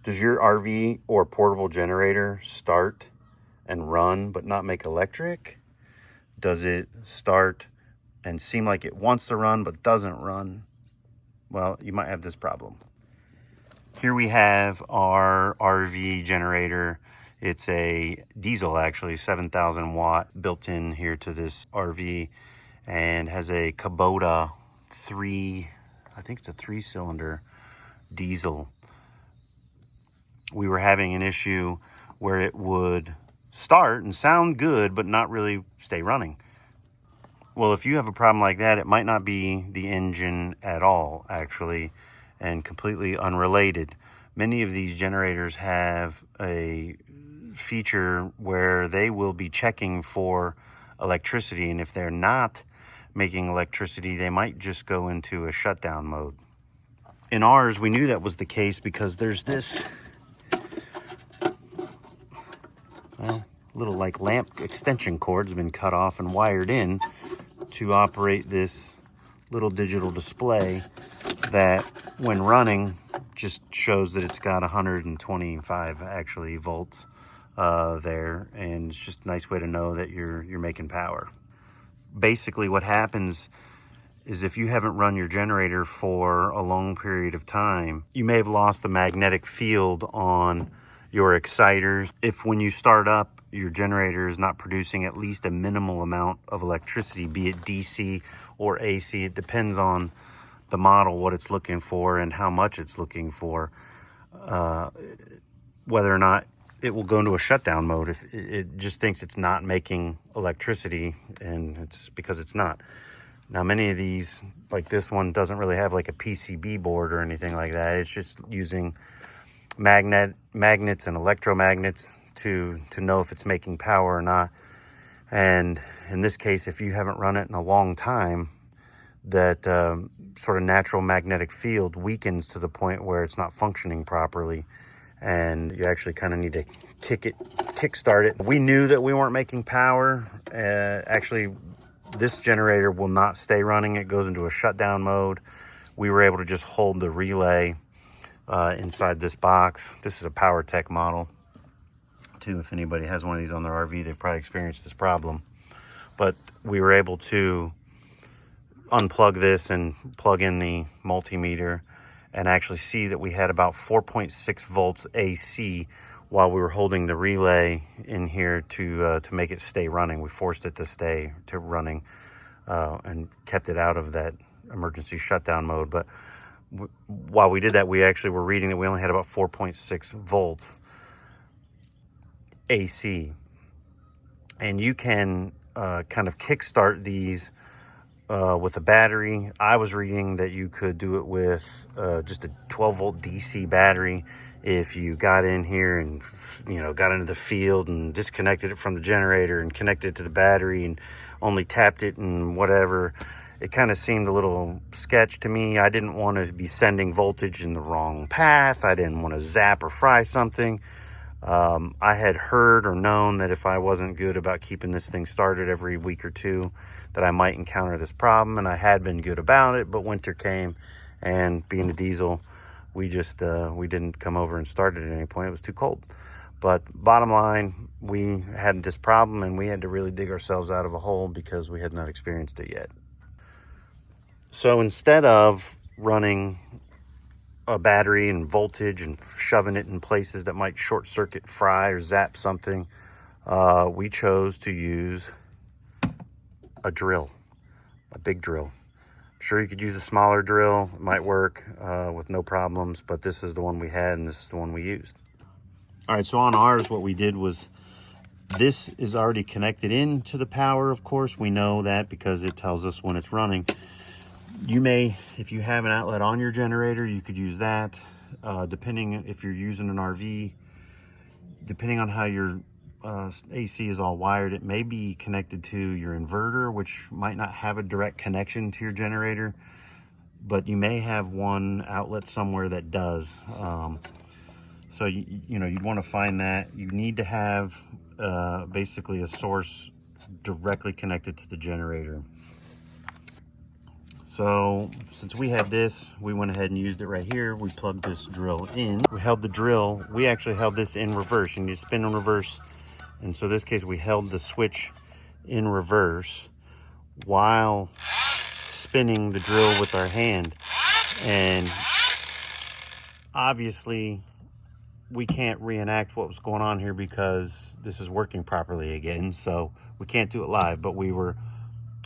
Does your RV or portable generator start and run but not make electric? Does it start and seem like it wants to run but doesn't run? Well, you might have this problem. Here we have our RV generator. It's a diesel, actually, 7,000 watt, built in here to this RV, and has a Kubota I think it's a 3-cylinder diesel. We were having an issue where it would start and sound good, but not really stay running. Well, if you have a problem like that, it might not be the engine at all, actually, and completely unrelated. Many of these generators have a feature where they will be checking for electricity, and if they're not making electricity, they might just go into a shutdown mode. In ours, we knew that was the case because there's this little like lamp extension cord has been cut off and wired in to operate this little digital display that when running just shows that it's got 125 actually volts there, and it's just a nice way to know that you're making power. Basically what happens is if you haven't run your generator for a long period of time, you may have lost the magnetic field on your exciters. If when you start up, your generator is not producing at least a minimal amount of electricity, be it DC or AC, it depends on the model, what it's looking for and how much it's looking for, whether or not it will go into a shutdown mode. If it just thinks it's not making electricity, and it's because it's not. Now, many of these, like this one, doesn't really have like a PCB board or anything like that. It's just using magnets and electromagnets to know if it's making power or not. And in this case, if you haven't run it in a long time, that sort of natural magnetic field weakens to the point where it's not functioning properly, and you actually kind of need to kickstart it. We knew that we weren't making power. Actually, this generator will not stay running. It goes into a shutdown mode. We were able to just hold the relay inside this box. This is a PowerTech model too. If anybody has one of these on their RV, they've probably experienced this problem. But we were able to unplug this and plug in the multimeter and actually see that we had about 4.6 volts AC while we were holding the relay in here to make it stay running. We forced it to stay running and kept it out of that emergency shutdown mode. But while we did that, we actually were reading that we only had about 4.6 volts AC. And you can kind of kickstart these with a battery. I was reading that you could do it with just a 12 volt DC battery. If you got in here and, got into the field and disconnected it from the generator and connected it to the battery and only tapped it and whatever, it kind of seemed a little sketch to me. I didn't want to be sending voltage in the wrong path. I didn't want to zap or fry something. I had heard or known that if I wasn't good about keeping this thing started every week or two, that I might encounter this problem, and I had been good about it, but winter came, and being a diesel, we didn't come over and start it at any point. It was too cold. But bottom line, we had this problem, and we had to really dig ourselves out of a hole because we had not experienced it yet. So instead of running a battery and voltage and shoving it in places that might short circuit, fry, or zap something, we chose to use a drill, a big drill. I'm sure you could use a smaller drill. It might work with no problems, but this is the one we had, and this is the one we used. All right, so on ours, what we did was, this is already connected into the power, of course. We know that because it tells us when it's running. You may, if you have an outlet on your generator, you could use that. Depending if you're using an RV, depending on how your AC is all wired, it may be connected to your inverter, which might not have a direct connection to your generator, but you may have one outlet somewhere that does. So you'd want to find that. You need to have basically a source directly connected to the generator. So since we had this, we went ahead and used it right here. We plugged this drill in. We held the drill. We actually held this in reverse, and you spin in reverse. And so in this case, we held the switch in reverse while spinning the drill with our hand. And obviously we can't reenact what was going on here because this is working properly again, so we can't do it live, but we were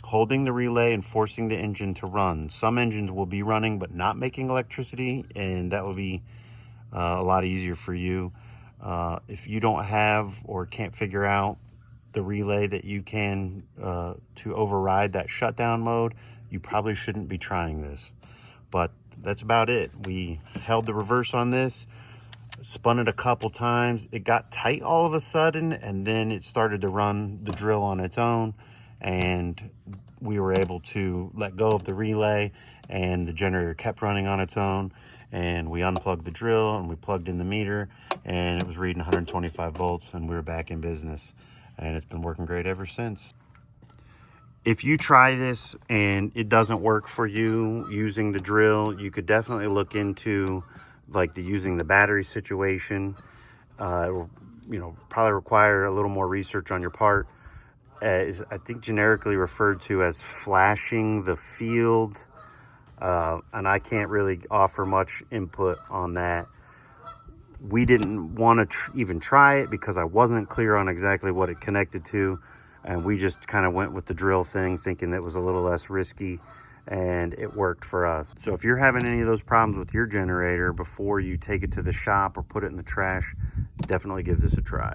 holding the relay and forcing the engine to run. Some engines will be running but not making electricity, and that will be a lot easier for you. If you don't have or can't figure out the relay that you can to override that shutdown mode, you probably shouldn't be trying this. But that's about it. We held the reverse on this, spun it a couple times. It got tight all of a sudden, and then it started to run the drill on its own, and we were able to let go of the relay, and the generator kept running on its own. And we unplugged the drill and we plugged in the meter, and it was reading 125 volts, and we were back in business, and it's been working great ever since. If you try this and it doesn't work for you using the drill, you could definitely look into like using the battery situation. You know, probably require a little more research on your part. Is I think generically referred to as flashing the field, and I can't really offer much input on that. We didn't want to even try it because I wasn't clear on exactly what it connected to, and we just kind of went with the drill thing thinking that was a little less risky, and it worked for us. So if you're having any of those problems with your generator, before you take it to the shop or put it in the trash, definitely give this a try.